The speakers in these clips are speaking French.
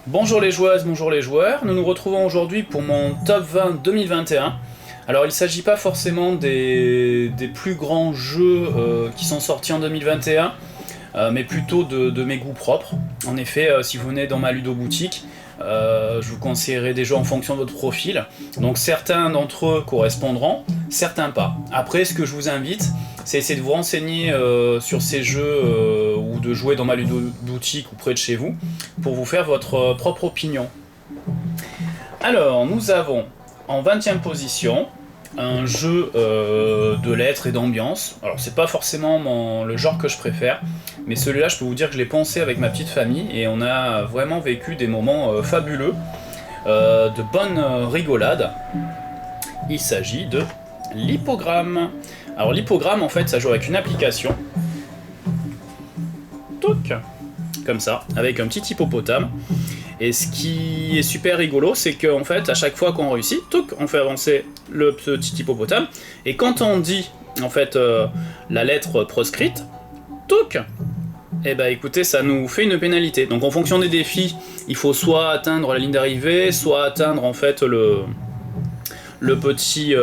Bonjour les joueuses, bonjour les joueurs, nous nous retrouvons aujourd'hui pour mon top 20 2021. Alors il ne s'agit pas forcément des plus grands jeux qui sont sortis en 2021, mais plutôt de mes goûts propres. En effet, si vous venez dans ma ludo-boutique, je vous conseillerais des jeux en fonction de votre profil. Donc certains d'entre eux correspondront, certains pas. Après, ce que je vous invite, c'est essayer de vous renseigner sur ces jeux ou de jouer dans ma ludo-boutique ou près de chez vous pour vous faire votre propre opinion. Alors, nous avons en 20e position un jeu de lettres et d'ambiance. Alors, c'est pas forcément le genre que je préfère, mais celui-là, je peux vous dire que je l'ai pensé avec ma petite famille et on a vraiment vécu des moments fabuleux, de bonnes rigolades. Il s'agit de l'Hippogramme. Alors l'Hippogramme, en fait, ça joue avec une application. Touc, comme ça, avec un petit hippopotame. Et ce qui est super rigolo, c'est qu'en fait, à chaque fois qu'on réussit, touc, on fait avancer le petit hippopotame. Et quand on dit, en fait, la lettre proscrite, touc, eh ben écoutez, ça nous fait une pénalité. Donc en fonction des défis, il faut soit atteindre la ligne d'arrivée, soit atteindre en fait le petit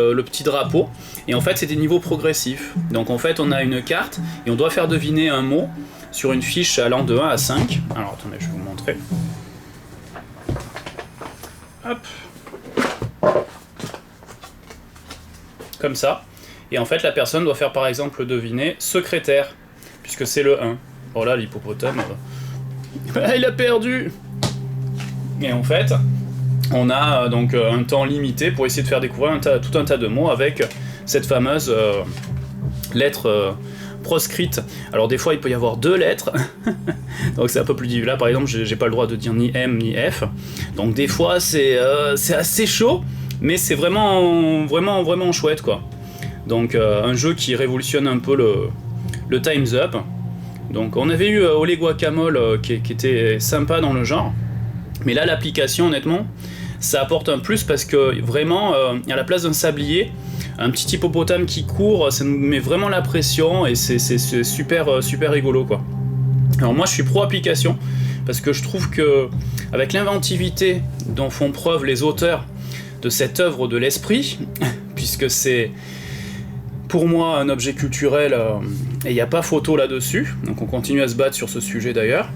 drapeau. Et en fait, c'est des niveaux progressifs. Donc en fait, on a une carte et on doit faire deviner un mot sur une fiche allant de 1 à 5. Alors attendez, je vais vous montrer. Hop. Comme ça. Et en fait, la personne doit faire par exemple deviner secrétaire, puisque c'est le 1. Oh là, l'hippopotame, il a perdu. Et en fait, on a donc un temps limité pour essayer de faire découvrir tout un tas de mots avec cette fameuse lettre proscrite. Alors des fois il peut y avoir deux lettres, donc c'est un peu plus difficile. Là par exemple j'ai pas le droit de dire ni M ni F, donc des fois c'est assez chaud, mais c'est vraiment chouette quoi. Donc un jeu qui révolutionne un peu le Time's Up. Donc on avait eu Olé Guacamole qui était sympa dans le genre, mais là l'application honnêtement ça apporte un plus parce que vraiment à la place d'un sablier, un petit hippopotame qui court, ça nous met vraiment la pression et c'est super rigolo quoi. Alors moi je suis pro application parce que je trouve que avec l'inventivité dont font preuve les auteurs de cette œuvre de l'esprit, puisque c'est pour moi un objet culturel et il n'y a pas photo là-dessus, donc on continue à se battre sur ce sujet d'ailleurs.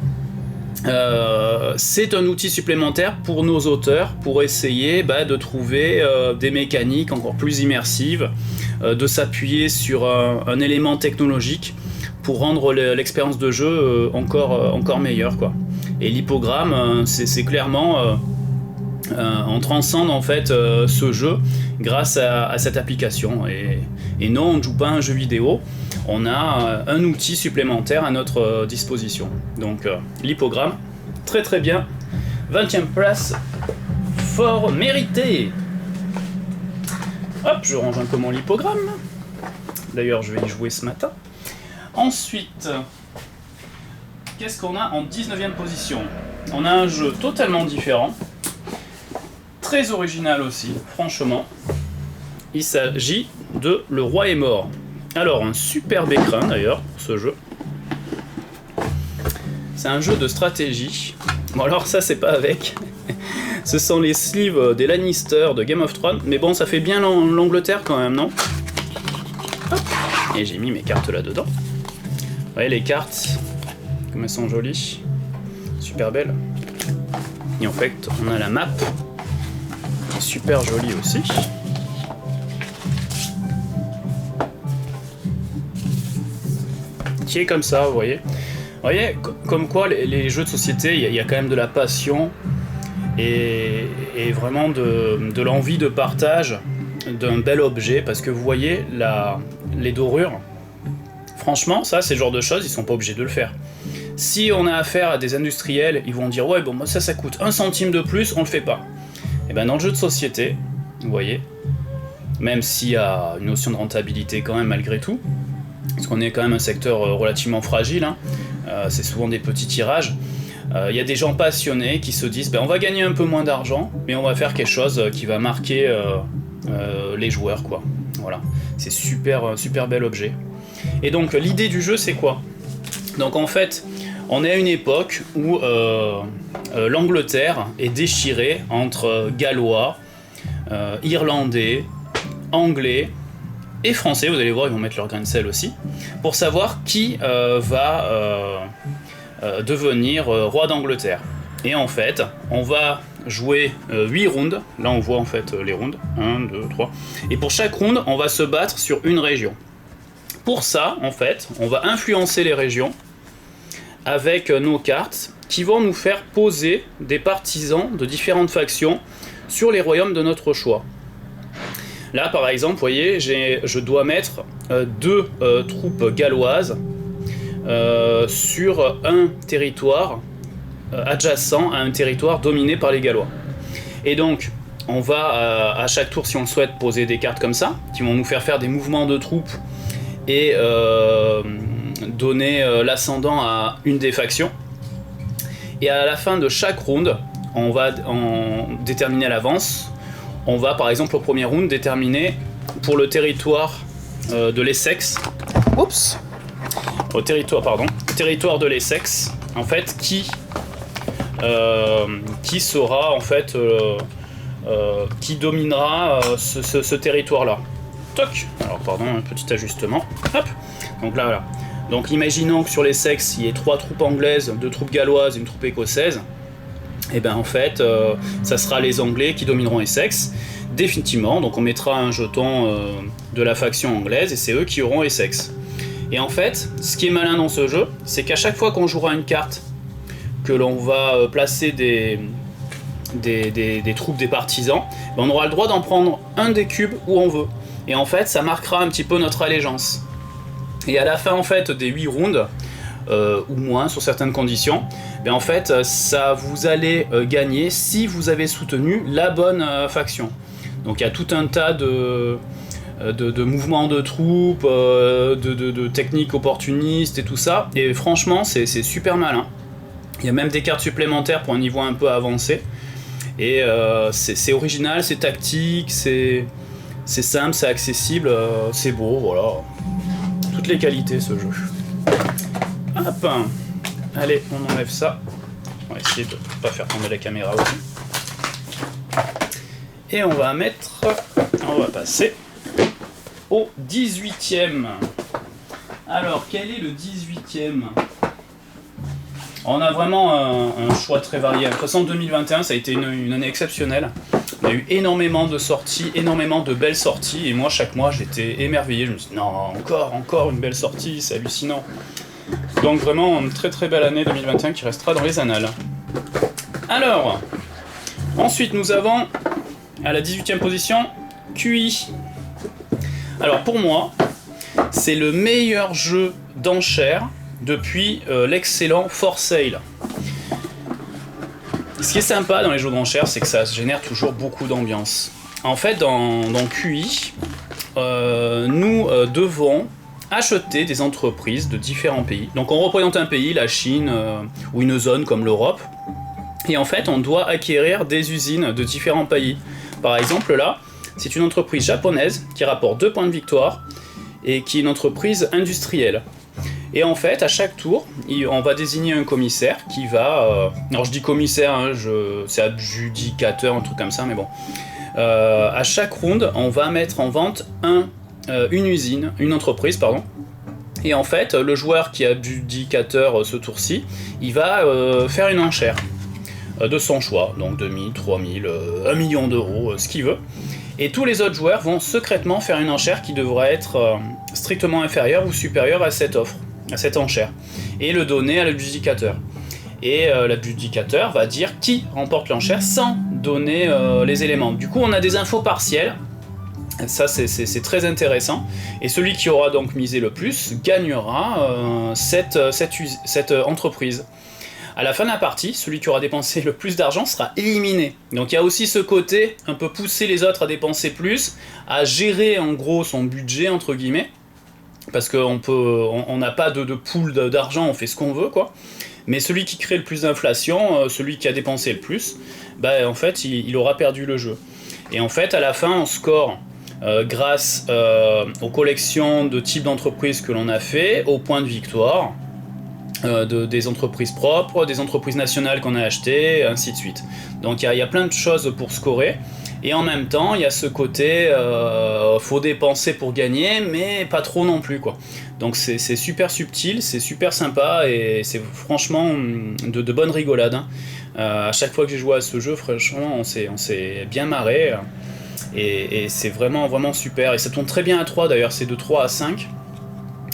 C'est un outil supplémentaire pour nos auteurs pour essayer de trouver des mécaniques encore plus immersives, de s'appuyer sur un élément technologique pour rendre l'expérience de jeu encore meilleure quoi. Et l'hippogramme, c'est clairement on transcende en fait ce jeu grâce à cette application et non on ne joue pas un jeu vidéo, on a un outil supplémentaire à notre disposition. Donc l'hippogramme, très bien, 20e place, fort mérité. Hop, je range un peu mon hippogramme, d'ailleurs je vais y jouer ce matin. Ensuite, qu'est-ce qu'on a en 19e position? On a un jeu totalement différent, très original aussi, franchement. Il s'agit de Le Roi est mort. Alors, un superbe écrin d'ailleurs pour ce jeu. C'est un jeu de stratégie. Bon, alors ça, c'est pas avec. Ce sont les sleeves des Lannister de Game of Thrones. Mais bon, ça fait bien l'Angleterre quand même, non? Hop. Et j'ai mis mes cartes là-dedans. Vous voyez les cartes, comme elles sont jolies. Super belles. Et en fait, on a la map. Qui est super jolie aussi. Qui est comme ça, vous voyez. Vous voyez, comme quoi les jeux de société, il y a quand même de la passion et vraiment de l'envie de partage d'un bel objet, parce que vous voyez les dorures, franchement, ça c'est le genre de choses, ils sont pas obligés de le faire. Si on a affaire à des industriels, ils vont dire ouais bon moi ça coûte 1 centime de plus, on le fait pas. Et ben dans le jeu de société, vous voyez, même s'il y a une notion de rentabilité quand même malgré tout, parce qu'on est quand même un secteur relativement fragile, hein. C'est souvent des petits tirages. Il y a des gens passionnés qui se disent on va gagner un peu moins d'argent, mais on va faire quelque chose qui va marquer les joueurs, quoi. Voilà, c'est super bel objet. Et donc l'idée du jeu c'est quoi? Donc en fait, On est à une époque où l'Angleterre est déchirée entre Gallois, Irlandais, Anglais et Français, vous allez voir, ils vont mettre leur grain de sel aussi, pour savoir qui va devenir roi d'Angleterre. Et en fait, on va jouer 8 rounds, là on voit en fait les rounds, 1, 2, 3, et pour chaque round, on va se battre sur une région. Pour ça, en fait, on va influencer les régions avec nos cartes qui vont nous faire poser des partisans de différentes factions sur les royaumes de notre choix. Là, par exemple, vous voyez, je dois mettre 2 troupes galloises sur un territoire adjacent à un territoire dominé par les Gallois. Et donc, on va à chaque tour, si on le souhaite, poser des cartes comme ça, qui vont nous faire des mouvements de troupes et donner l'ascendant à une des factions. Et à la fin de chaque round, on va déterminer à l'avance. On va par exemple au premier round déterminer pour le territoire de l'Essex. Oups. Au territoire de l'Essex, en fait, qui sera en fait qui dominera ce territoire-là. Toc. Alors pardon, un petit ajustement. Hop. Donc là voilà. Donc imaginons que sur l'Essex, il y ait 3 troupes anglaises, 2 troupes galloises, une troupe écossaise. Et bien en fait, ça sera les Anglais qui domineront Essex, définitivement. Donc on mettra un jeton de la faction anglaise et c'est eux qui auront Essex. Et en fait, ce qui est malin dans ce jeu, c'est qu'à chaque fois qu'on jouera une carte, que l'on va placer des troupes, des partisans, ben on aura le droit d'en prendre un des cubes où on veut. Et en fait, ça marquera un petit peu notre allégeance. Et à la fin en fait des 8 rounds, ou moins sur certaines conditions, ben en fait ça vous allez gagner si vous avez soutenu la bonne faction. Donc il y a tout un tas de mouvements de troupes, de techniques opportunistes et tout ça, et franchement c'est super malin. Il y a même des cartes supplémentaires pour un niveau un peu avancé, et c'est original, c'est tactique, c'est simple, c'est accessible, c'est beau, voilà. Toutes les qualités ce jeu. Hop. Allez, on enlève ça. On va essayer de ne pas faire tomber la caméra aussi. Et on va passer au 18e. Alors, quel est le 18e ? On a vraiment un choix très varié. De toute façon, 2021, ça a été une année exceptionnelle. On a eu énormément de sorties, énormément de belles sorties, et moi, chaque mois, j'étais émerveillé. Je me suis dit, non, encore une belle sortie, c'est hallucinant. Donc vraiment, une très très belle année 2021 qui restera dans les annales. Alors, ensuite, nous avons, à la 18e position, QI. Alors, pour moi, c'est le meilleur jeu d'enchères depuis l'excellent For Sale. Ce qui est sympa dans les jeux d'enchères, c'est que ça génère toujours beaucoup d'ambiance. En fait, dans QI, nous devons acheter des entreprises de différents pays. Donc on représente un pays, la Chine, ou une zone comme l'Europe, et en fait on doit acquérir des usines de différents pays. Par exemple là, c'est une entreprise japonaise qui rapporte 2 points de victoire, et qui est une entreprise industrielle. Et en fait, à chaque tour, on va désigner un commissaire qui va... alors je dis commissaire, hein, c'est adjudicateur, un truc comme ça, mais bon. À chaque round, on va mettre en vente une entreprise, pardon. Et en fait, le joueur qui est adjudicateur ce tour-ci, il va faire une enchère de son choix. Donc 2000, 3000, 1 million d'euros, ce qu'il veut. Et tous les autres joueurs vont secrètement faire une enchère qui devra être strictement inférieure ou supérieure à cette offre, à cette enchère, et le donner à l'adjudicateur. Et l'adjudicateur va dire qui remporte l'enchère sans donner les éléments. Du coup, on a des infos partielles. Ça, c'est très intéressant. Et celui qui aura donc misé le plus gagnera cette entreprise. À la fin de la partie, celui qui aura dépensé le plus d'argent sera éliminé. Donc il y a aussi ce côté, un peu pousser les autres à dépenser plus, à gérer en gros son budget, entre guillemets, parce qu'on n'a pas de pool d'argent, on fait ce qu'on veut, quoi. Mais celui qui crée le plus d'inflation, celui qui a dépensé le plus, bah, en fait, il aura perdu le jeu. Et en fait, à la fin, on score grâce aux collections de types d'entreprises que l'on a fait, aux points de victoire. des entreprises propres, des entreprises nationales qu'on a achetées, ainsi de suite. Donc il y a plein de choses pour scorer. Et en même temps, il y a ce côté, faut dépenser pour gagner, mais pas trop non plus, quoi. Donc c'est super subtil, c'est super sympa, et c'est franchement de bonnes rigolades. Hein. À chaque fois que j'ai joué à ce jeu, franchement, on s'est bien marré, et c'est vraiment, vraiment super. Et ça tourne très bien à 3 d'ailleurs, c'est de 3 à 5.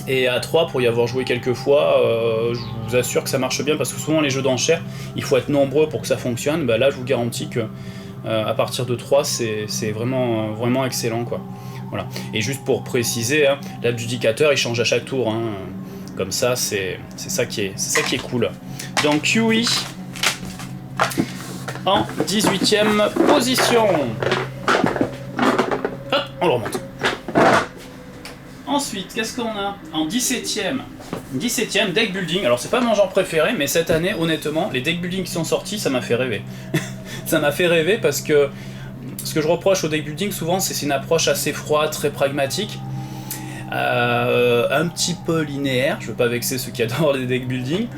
Et à 3, pour y avoir joué quelques fois, je vous assure que ça marche bien, parce que souvent les jeux d'enchères, il faut être nombreux pour que ça fonctionne. Bah là, je vous garantis que à partir de 3, c'est vraiment, vraiment excellent, quoi. Voilà. Et juste pour préciser, hein, l'adjudicateur il change à chaque tour. Hein. Comme ça, c'est ça qui est cool. Donc QE en 18ème position. Hop, on le remonte. Ensuite, qu'est-ce qu'on a en 17ème? 17ème, deck building. Alors, c'est pas mon genre préféré, mais cette année, honnêtement, les deck building qui sont sortis, ça m'a fait rêver. Ça m'a fait rêver parce que ce que je reproche au deck building, souvent, c'est une approche assez froide, très pragmatique, un petit peu linéaire. Je veux pas vexer ceux qui adorent les deck building,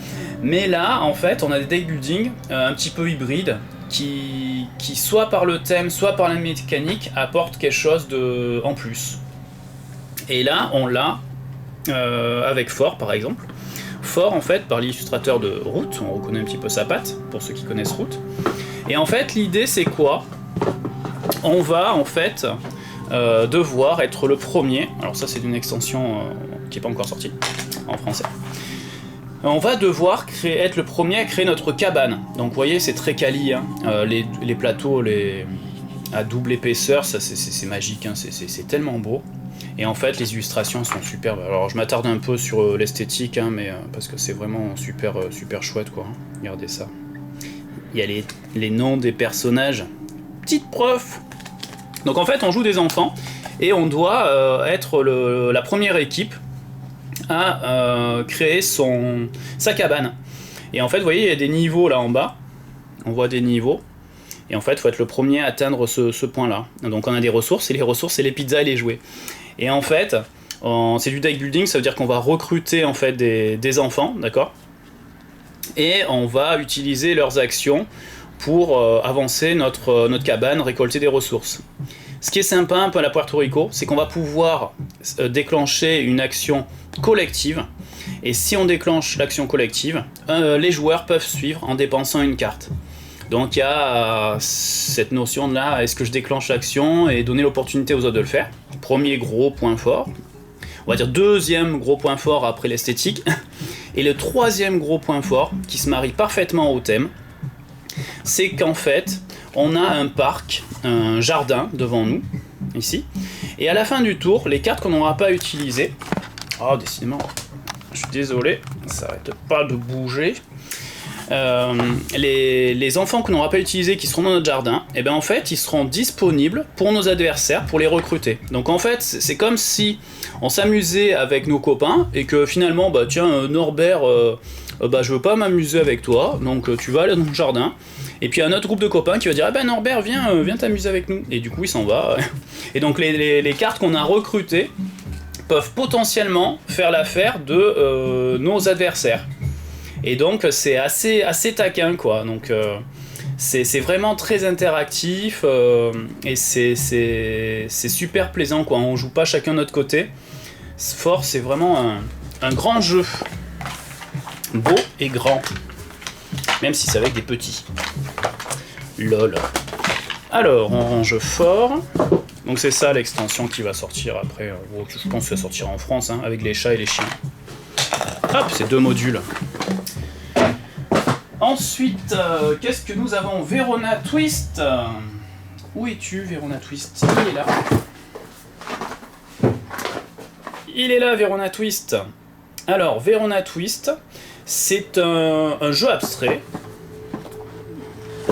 mais là, en fait, on a des deck building un petit peu hybrides qui soit par le thème, soit par la mécanique, apportent quelque chose en plus. Et là, on l'a avec Fort, par exemple. Fort, en fait, par l'illustrateur de Root, on reconnaît un petit peu sa patte, pour ceux qui connaissent Root. Et en fait, l'idée, c'est quoi? On va, en fait, devoir être le premier. Alors ça, c'est une extension qui n'est pas encore sortie, en français. On va devoir être le premier à créer notre cabane. Donc, vous voyez, c'est très quali, hein. Les plateaux à double épaisseur, ça, c'est magique, hein. C'est tellement beau. Et en fait, les illustrations sont superbes. Alors, je m'attarde un peu sur l'esthétique, hein, mais parce que c'est vraiment super, super chouette, quoi. Regardez ça. Il y a les noms des personnages. Petite preuve. Donc, en fait, on joue des enfants et on doit être la première équipe à créer sa cabane. Et en fait, vous voyez, il y a des niveaux là en bas. On voit des niveaux. Et en fait, il faut être le premier à atteindre ce point-là. Donc, on a des ressources, et les ressources, c'est les pizzas et les jouets. Et en fait, c'est du deck building, ça veut dire qu'on va recruter en fait des enfants, d'accord? Et on va utiliser leurs actions pour avancer notre cabane, récolter des ressources. Ce qui est sympa un peu à la Puerto Rico, c'est qu'on va pouvoir déclencher une action collective. Et si on déclenche l'action collective, les joueurs peuvent suivre en dépensant une carte. Donc il y a cette notion de là, est-ce que je déclenche l'action et donner l'opportunité aux autres de le faire? Premier gros point fort. On va dire deuxième gros point fort après l'esthétique. Et le troisième gros point fort, qui se marie parfaitement au thème, c'est qu'en fait, on a un parc, un jardin devant nous, ici. Et à la fin du tour, les cartes qu'on n'aura pas utilisées... Oh, décidément, je suis désolé, ça n'arrête pas de bouger. Les enfants qu'on n'aura pas utilisés qui seront dans notre jardin, et ben en fait ils seront disponibles pour nos adversaires pour les recruter. Donc en fait c'est comme si on s'amusait avec nos copains et que finalement bah tiens Norbert bah je veux pas m'amuser avec toi donc tu vas aller dans le jardin et puis un autre groupe de copains qui va dire ah ben Norbert viens t'amuser avec nous et du coup il s'en va et donc les cartes qu'on a recrutées peuvent potentiellement faire l'affaire de nos adversaires. Et donc c'est assez taquin quoi, donc c'est vraiment très interactif et c'est super plaisant quoi, on joue pas chacun de notre côté. Fort c'est vraiment un grand jeu, beau et grand, même si c'est avec des petits. Lol. Alors on range Fort, donc c'est ça l'extension qui va sortir après, je pense que ça sortira en France hein, avec les chats et les chiens. Hop, c'est 2 modules. Ensuite, qu'est-ce que nous avons? Verona Twist. Où es-tu, Verona Twist? Il est là. Il est là, Verona Twist. Alors, Verona Twist, c'est un jeu abstrait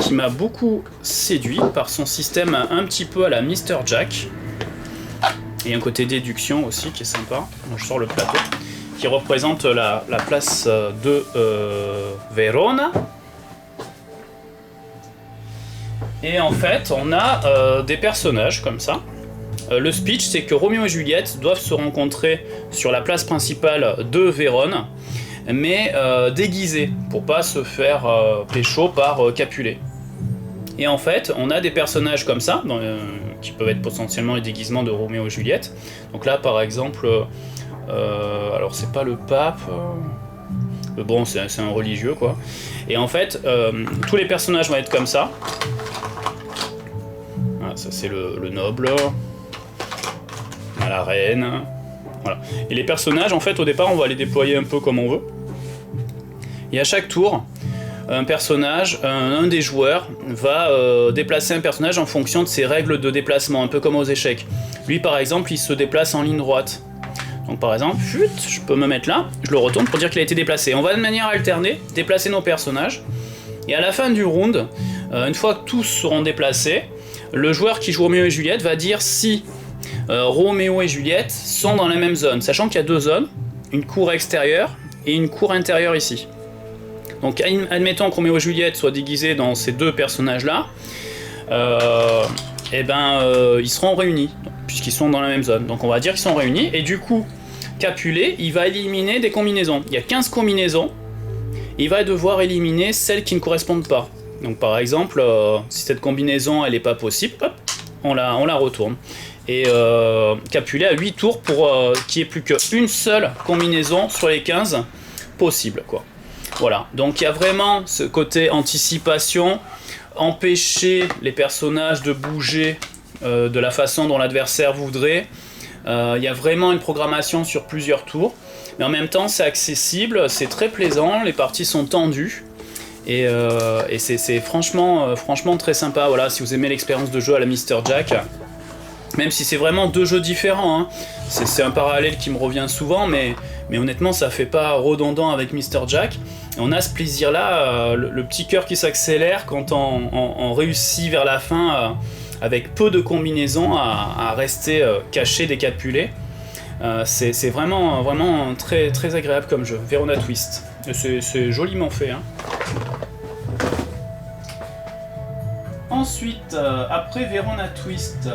qui m'a beaucoup séduit par son système un petit peu à la Mr. Jack. Et un côté déduction aussi qui est sympa. Donc, je sors le plateau. Qui représente la place de Verona. Et en fait, on a des personnages comme ça. Le speech, c'est que Roméo et Juliette doivent se rencontrer sur la place principale de Vérone. mais déguisé, pour pas se faire pécho par Capulet. Et en fait, on a des personnages comme ça, qui peuvent être potentiellement les déguisements de Roméo et Juliette. Donc là, par exemple, alors c'est pas le pape, bon, c'est un religieux, quoi. Et en fait, tous les personnages vont être comme ça. Voilà, ça c'est le noble, la reine, voilà. Et les personnages, en fait, au départ, on va les déployer un peu comme on veut. Et à chaque tour, un personnage, un des joueurs, va déplacer un personnage en fonction de ses règles de déplacement, un peu comme aux échecs. Lui, par exemple, il se déplace en ligne droite. Donc par exemple, je peux me mettre là, je le retourne pour dire qu'il a été déplacé. On va de manière alternée déplacer nos personnages. Et à la fin du round, une fois que tous seront déplacés, le joueur qui joue Roméo et Juliette va dire si Roméo et Juliette sont dans la même zone, sachant qu'il y a deux zones, une cour extérieure et une cour intérieure ici. Donc admettons que Roméo et Juliette soient déguisés dans ces deux personnages-là, ils seront réunis, puisqu'ils sont dans la même zone. Donc on va dire qu'ils sont réunis, et du coup, Capulet, il va éliminer des combinaisons. Il y a 15 combinaisons, il va devoir éliminer celles qui ne correspondent pas. Donc par exemple, si cette combinaison elle n'est pas possible, hop, on la retourne. Et Capulet a 8 tours pour qu'il n'y ait plus qu'une seule combinaison sur les 15 possibles, quoi. Voilà, donc il y a vraiment ce côté anticipation, empêcher les personnages de bouger de la façon dont l'adversaire voudrait. Il y a vraiment une programmation sur plusieurs tours, mais en même temps c'est accessible, c'est très plaisant, les parties sont tendues, et c'est franchement très sympa. Voilà, si vous aimez l'expérience de jeu à la Mr. Jack, même si c'est vraiment deux jeux différents, hein. C'est un parallèle qui me revient souvent, mais honnêtement ça fait pas redondant avec Mr. Jack. Et on a ce plaisir-là, le petit cœur qui s'accélère quand on réussit vers la fin, avec peu de combinaisons, à rester caché des Capulets. C'est vraiment très, très agréable comme jeu, Verona Twist. C'est joliment fait, hein. Ensuite, après Verona Twist,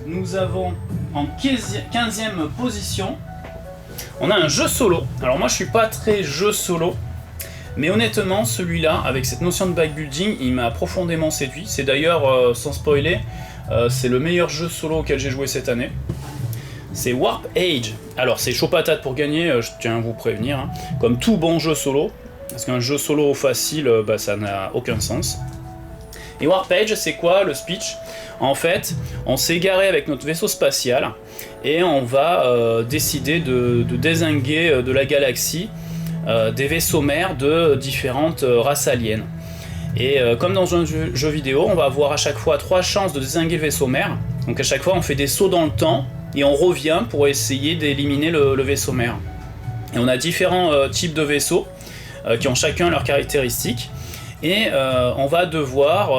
nous avons en 15e position, on a un jeu solo. Alors moi je suis pas très jeu solo, mais honnêtement celui-là, avec cette notion de backbuilding, il m'a profondément séduit. C'est d'ailleurs, sans spoiler, c'est le meilleur jeu solo auquel j'ai joué cette année. C'est Warp Age. Alors c'est chaud patate pour gagner, je tiens à vous prévenir, hein, comme tout bon jeu solo, parce qu'un jeu solo facile, ça n'a aucun sens. Et Warp Age, c'est quoi le speech? En fait, on s'est garé avec notre vaisseau spatial et on va décider de dézinguer de la galaxie des vaisseaux mères de différentes races aliens. Et comme dans un jeu vidéo, on va avoir à chaque fois 3 chances de dézinguer le vaisseau mère. Donc à chaque fois, on fait des sauts dans le temps et on revient pour essayer d'éliminer le vaisseau mère. Et on a différents types de vaisseaux qui ont chacun leurs caractéristiques. Et on va devoir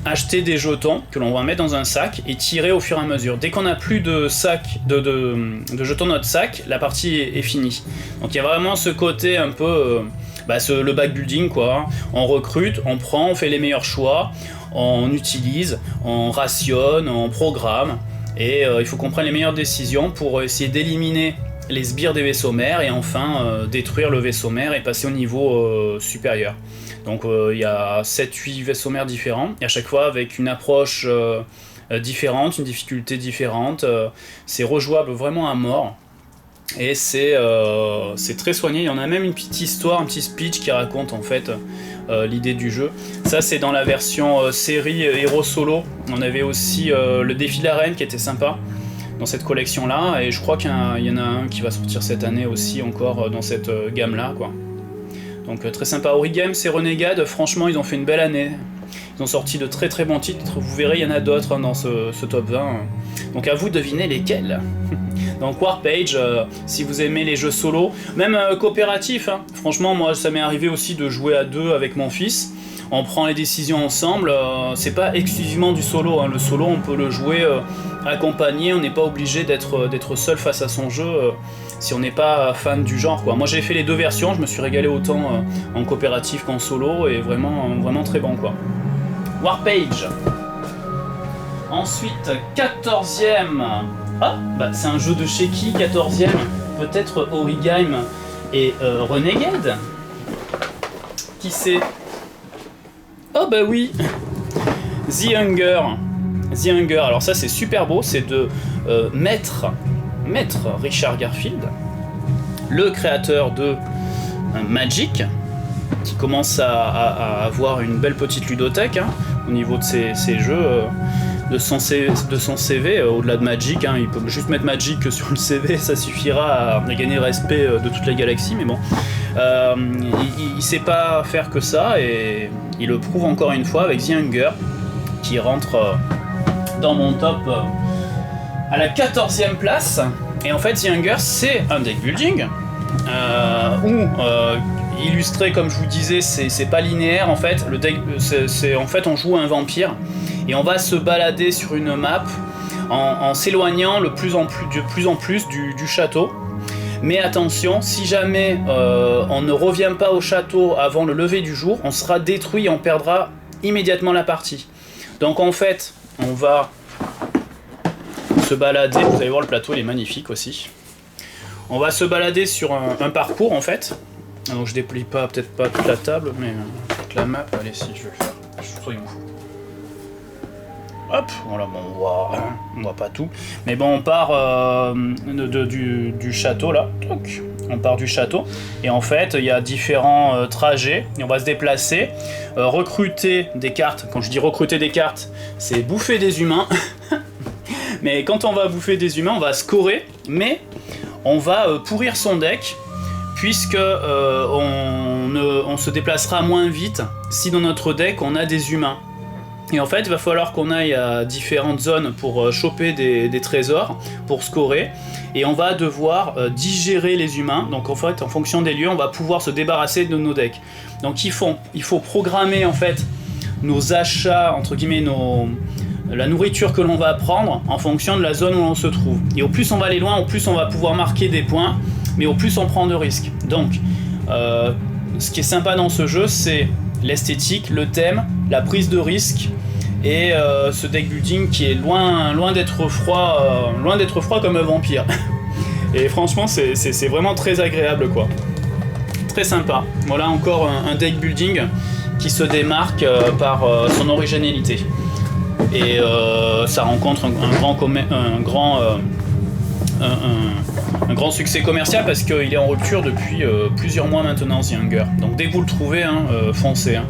acheter des jetons que l'on va mettre dans un sac et tirer au fur et à mesure. Dès qu'on n'a plus de jetons dans notre sac, la partie est finie. Donc il y a vraiment ce côté un peu, le backbuilding, quoi. On recrute, on prend, on fait les meilleurs choix, on utilise, on rationne, on programme, et il faut qu'on prenne les meilleures décisions pour essayer d'éliminer les sbires des vaisseaux mères et enfin détruire le vaisseau mère et passer au niveau supérieur. Donc il y a 7-8 vaisseaux mères différents, et à chaque fois avec une approche différente, une difficulté différente. C'est rejouable vraiment à mort, et c'est très soigné. Il y en a même une petite histoire, un petit speech qui raconte en fait l'idée du jeu. Ça c'est dans la version série Héros Solo. On avait aussi le défi de la reine qui était sympa dans cette collection là, et je crois qu'il y en a un qui va sortir cette année aussi encore dans cette gamme là, quoi. Donc très sympa. Origame, c'est Renegade, franchement ils ont fait une belle année. Ils ont sorti de très très bons titres, vous verrez il y en a d'autres dans ce top 20. Donc à vous de deviner lesquels. Donc Warp Age, si vous aimez les jeux solo, même coopératifs, hein. Franchement moi ça m'est arrivé aussi de jouer à 2 avec mon fils. On prend les décisions ensemble, c'est pas exclusivement du solo, hein. Le solo on peut le jouer accompagné, on n'est pas obligé d'être seul face à son jeu si on n'est pas fan du genre, quoi. Moi j'ai fait les deux versions, je me suis régalé autant en coopératif qu'en solo, et vraiment très bon, quoi. Warp Age. Ensuite 14e, c'est un jeu de chez qui 14e? Peut-être Origame. Et Renegade? Qui c'est? Oh bah oui, The Hunger. The Hunger, alors ça c'est super beau, c'est de Maître Richard Garfield, le créateur de Magic, qui commence à avoir une belle petite ludothèque hein, au niveau de ses jeux, de son CV, au-delà de Magic, hein, il peut juste mettre Magic sur le CV, ça suffira à gagner le respect de toute la galaxie, mais bon. Il sait pas faire que ça, et il le prouve encore une fois avec The Hunger, qui rentre dans mon top à la 14e place. Et en fait, The Hunger, c'est un deck building où, illustré comme je vous disais, c'est pas linéaire en fait. Le deck, en fait, on joue un vampire et on va se balader sur une map en s'éloignant de plus en plus du château. Mais attention, si jamais on ne revient pas au château avant le lever du jour, on sera détruit et on perdra immédiatement la partie. Donc en fait, on va se balader, vous allez voir le plateau il est magnifique aussi. On va se balader sur un parcours en fait. Donc je déplie pas, peut-être pas toute la table, mais toute la map, allez si je vais le faire, soyons fous. Hop, voilà, bon, on voit pas tout. Mais bon, on part du château là. On part du château. Et en fait, il y a différents trajets. Et on va se déplacer. Recruter des cartes. Quand je dis recruter des cartes, c'est bouffer des humains. Mais quand on va bouffer des humains, on va scorer. Mais on va pourrir son deck. Puisque on se déplacera moins vite si dans notre deck on a des humains. Et en fait, il va falloir qu'on aille à différentes zones pour choper des trésors, pour scorer. Et on va devoir digérer les humains. Donc en fait, en fonction des lieux, on va pouvoir se débarrasser de nos decks. Donc il faut programmer en fait nos achats, entre guillemets, la nourriture que l'on va prendre en fonction de la zone où on se trouve. Et au plus on va aller loin, au plus on va pouvoir marquer des points, mais au plus on prend de risques. Donc, ce qui est sympa dans ce jeu, c'est l'esthétique, le thème, la prise de risque et ce deck building qui est loin d'être froid comme un vampire. Et franchement, c'est vraiment très agréable quoi. Très sympa. Voilà encore un deck building qui se démarque par son originalité. Et ça rencontre un grand succès commercial parce qu'il est en rupture depuis plusieurs mois maintenant, The Hunger. Donc dès que vous le trouvez, foncez. Hein.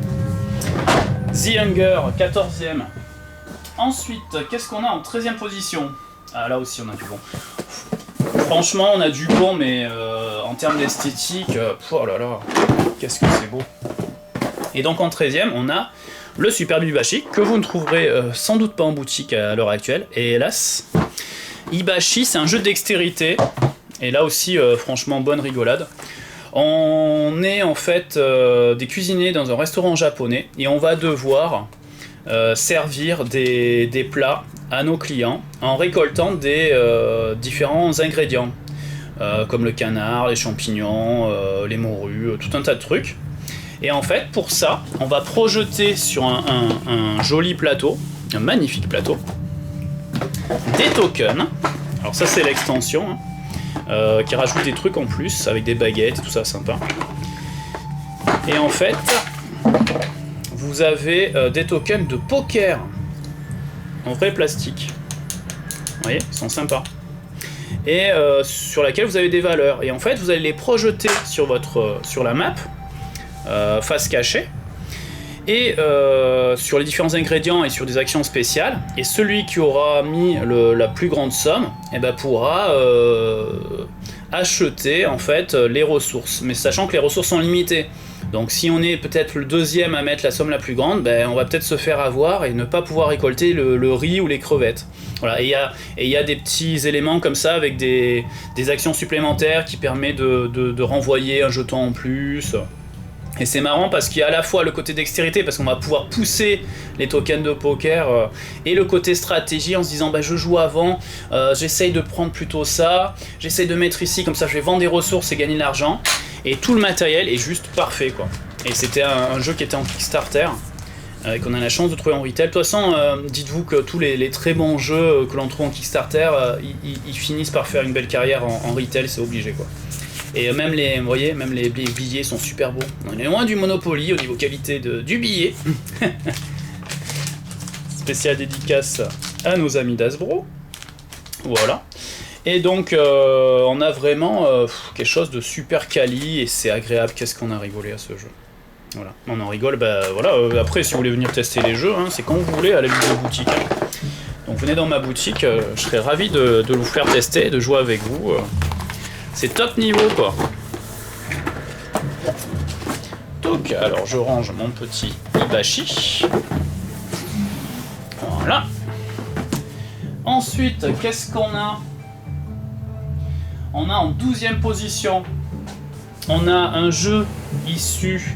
The Hunger, 14e. Ensuite, qu'est-ce qu'on a en 13e position? Ah, là aussi on a du bon. Franchement, on a du bon, mais en termes d'esthétique, oh là là, qu'est-ce que c'est beau. Et donc en 13e, on a le Superbe Ibashi, que vous ne trouverez sans doute pas en boutique à l'heure actuelle. Et hélas, Ibashi, c'est un jeu de dextérité. Et là aussi, franchement, bonne rigolade. On est en fait des cuisiniers dans un restaurant japonais et on va devoir servir des plats à nos clients en récoltant des différents ingrédients comme le canard, les champignons, les morues, tout un tas de trucs. Et en fait, pour ça, on va projeter sur un joli plateau, un magnifique plateau, des tokens. Alors ça, c'est l'extension. Qui rajoute des trucs en plus avec des baguettes et tout ça sympa. Et en fait, vous avez des tokens de poker en vrai plastique. Vous voyez, ils sont sympas. Et sur laquelle vous avez des valeurs. Et en fait, vous allez les projeter sur la map, face cachée, et sur les différents ingrédients et sur des actions spéciales. Et celui qui aura mis la plus grande somme pourra acheter en fait les ressources, mais sachant que les ressources sont limitées. Donc si on est peut-être le deuxième à mettre la somme la plus grande, on va peut-être se faire avoir et ne pas pouvoir récolter le riz ou les crevettes. Voilà. Et il y a des petits éléments comme ça avec des actions supplémentaires qui permettent de renvoyer un jeton en plus. Et c'est marrant parce qu'il y a à la fois le côté dextérité, parce qu'on va pouvoir pousser les tokens de poker, et le côté stratégie en se disant je joue avant, j'essaye de prendre plutôt ça, j'essaye de mettre ici, comme ça je vais vendre des ressources et gagner de l'argent. Et tout le matériel est juste parfait quoi. Et c'était un jeu qui était en Kickstarter, et qu'on a la chance de trouver en retail. De toute façon, dites-vous que tous les très bons jeux que l'on trouve en Kickstarter, ils finissent par faire une belle carrière en retail, c'est obligé quoi. Et même les, vous voyez, même les billets sont super beaux. On est loin du Monopoly au niveau qualité du billet. Spéciale dédicace à nos amis d'Hasbro. Voilà. Et donc on a vraiment quelque chose de super quali et c'est agréable. Qu'est-ce qu'on a rigolé à ce jeu. Voilà, on en rigole. Bah voilà. Après, si vous voulez venir tester les jeux, hein, c'est quand vous voulez à la boutique. Hein. Donc venez dans ma boutique, je serai ravi de vous faire tester, de jouer avec vous. C'est top niveau quoi. Donc alors je range mon petit Hibachi. Voilà. Ensuite, qu'est-ce qu'on a? On a en 12e position, on a un jeu issu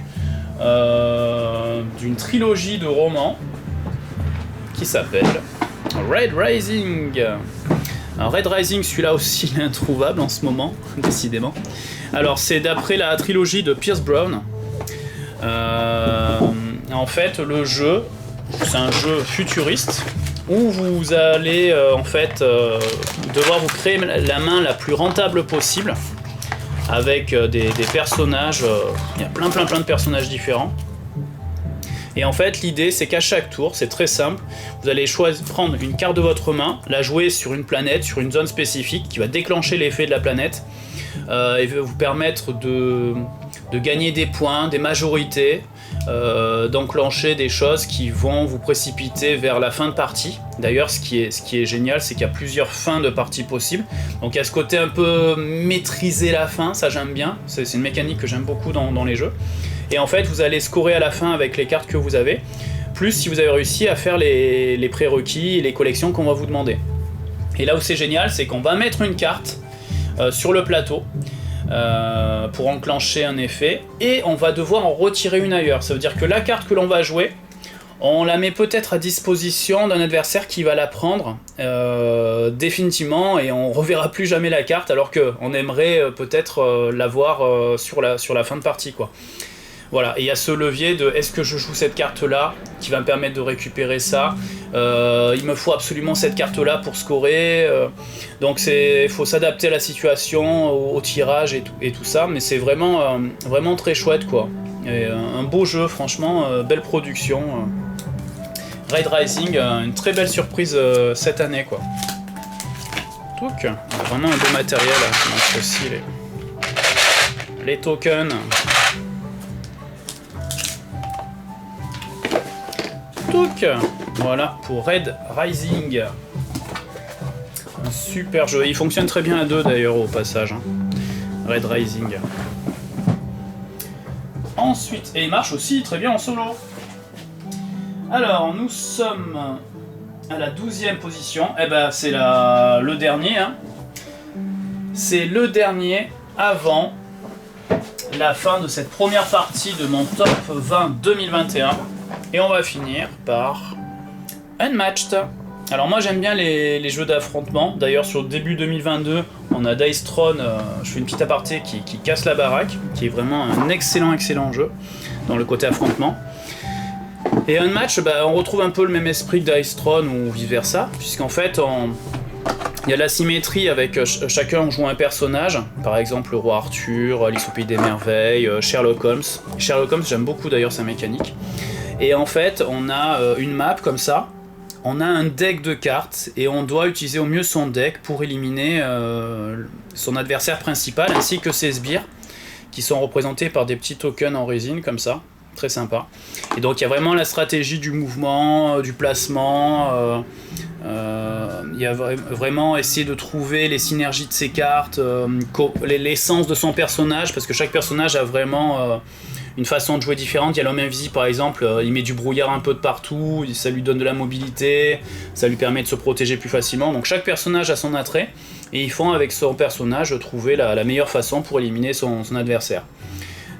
d'une trilogie de romans qui s'appelle Red Rising. Alors Red Rising, celui-là aussi il est introuvable en ce moment, décidément. Alors c'est d'après la trilogie de Pierce Brown. En fait, le jeu, c'est un jeu futuriste où vous allez en fait devoir vous créer la main la plus rentable possible avec des personnages. Il y a plein de personnages différents. Et en fait, l'idée, c'est qu'à chaque tour, c'est très simple, vous allez prendre une carte de votre main, la jouer sur une planète, sur une zone spécifique, qui va déclencher l'effet de la planète, et va vous permettre de gagner des points, des majorités, d'enclencher des choses qui vont vous précipiter vers la fin de partie. D'ailleurs, ce qui est génial, c'est qu'il y a plusieurs fins de partie possibles. Donc il y a ce côté un peu maîtriser la fin, ça j'aime bien, c'est une mécanique que j'aime beaucoup dans les jeux. Et en fait, vous allez scorer à la fin avec les cartes que vous avez, plus si vous avez réussi à faire les prérequis et les collections qu'on va vous demander. Et là où c'est génial, c'est qu'on va mettre une carte sur le plateau pour enclencher un effet, et on va devoir en retirer une ailleurs. Ça veut dire que la carte que l'on va jouer, on la met peut-être à disposition d'un adversaire qui va la prendre définitivement, et on reverra plus jamais la carte, alors qu'on aimerait peut-être l'avoir sur la fin de partie, quoi. Voilà, et il y a ce levier de est-ce que je joue cette carte-là qui va me permettre de récupérer ça, il me faut absolument cette carte-là pour scorer, donc il faut s'adapter à la situation, au tirage et tout ça, mais c'est vraiment très chouette quoi. Et, un beau jeu, franchement, belle production. Red Rising, une très belle surprise cette année quoi. Donc, on a vraiment un beau matériel, donc aussi les tokens. Voilà pour Red Rising. Un super jeu. Il fonctionne très bien à deux d'ailleurs au passage. Hein. Red Rising. Ensuite, et il marche aussi très bien en solo. Alors, nous sommes à la 12e position. Eh ben, c'est le dernier. Hein. C'est le dernier avant la fin de cette première partie de mon top 20 2021. Et on va finir par Unmatched. Alors moi j'aime bien les jeux d'affrontement. D'ailleurs sur le début 2022, on a Dice Throne, je fais une petite aparté qui casse la baraque, qui est vraiment un excellent jeu dans le côté affrontement. Et Unmatched, on retrouve un peu le même esprit que Dice Throne ou vice versa, puisqu'en fait il y a la symétrie avec chacun joue un personnage, par exemple le roi Arthur, Alice au Pays des Merveilles, Sherlock Holmes. Sherlock Holmes, j'aime beaucoup d'ailleurs sa mécanique. Et en fait, on a une map comme ça, on a un deck de cartes, et on doit utiliser au mieux son deck pour éliminer son adversaire principal, ainsi que ses sbires, qui sont représentés par des petits tokens en résine comme ça, très sympa. Et donc il y a vraiment la stratégie du mouvement, du placement, il y a vraiment essayer de trouver les synergies de ses cartes, l'essence de son personnage, parce que chaque personnage a vraiment une façon de jouer différente. Il y a l'homme invisible par exemple, il met du brouillard un peu de partout, ça lui donne de la mobilité, ça lui permet de se protéger plus facilement. Donc chaque personnage a son attrait, et ils font avec son personnage trouver la meilleure façon pour éliminer son adversaire.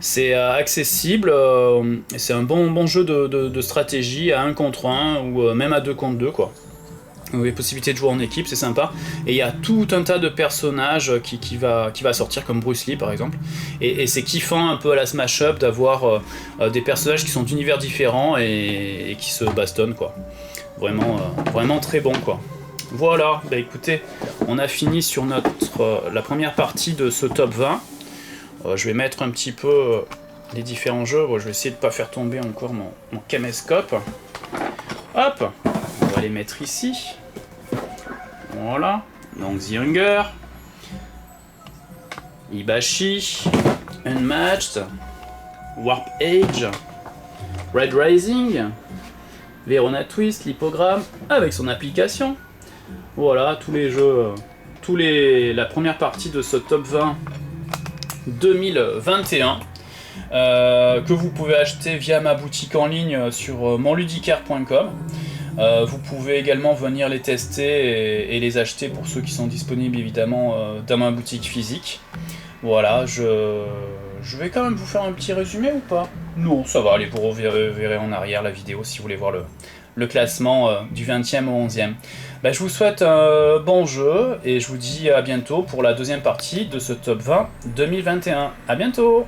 C'est accessible, c'est un bon jeu de stratégie à 1 contre 1 ou même à 2 contre 2 quoi. Vous avez possibilité de jouer en équipe, c'est sympa. Et il y a tout un tas de personnages qui va sortir, comme Bruce Lee par exemple. Et c'est kiffant un peu à la Smash Up d'avoir des personnages qui sont d'univers différents et qui se bastonnent quoi. Vraiment très bon quoi. Voilà, écoutez, on a fini sur la première partie de ce top 20. Je vais mettre un petit peu les différents jeux. Je vais essayer de ne pas faire tomber encore mon caméscope. Hop, on va les mettre ici. Voilà. Donc The Hunger, Ibashi, Unmatched, Warp Age, Red Rising, Verona Twist, l'hippogramme, avec son application. Voilà, tous les jeux, la première partie de ce top 20 2021, que vous pouvez acheter via ma boutique en ligne sur monludicaire.com. Vous pouvez également venir les tester et les acheter pour ceux qui sont disponibles évidemment dans ma boutique physique. Voilà, je vais quand même vous faire un petit résumé ou pas? Non, ça va, allez, vous verrez en arrière la vidéo si vous voulez voir le classement du 20e au 11e. Je vous souhaite un bon jeu et je vous dis à bientôt pour la deuxième partie de ce top 20 2021. À bientôt!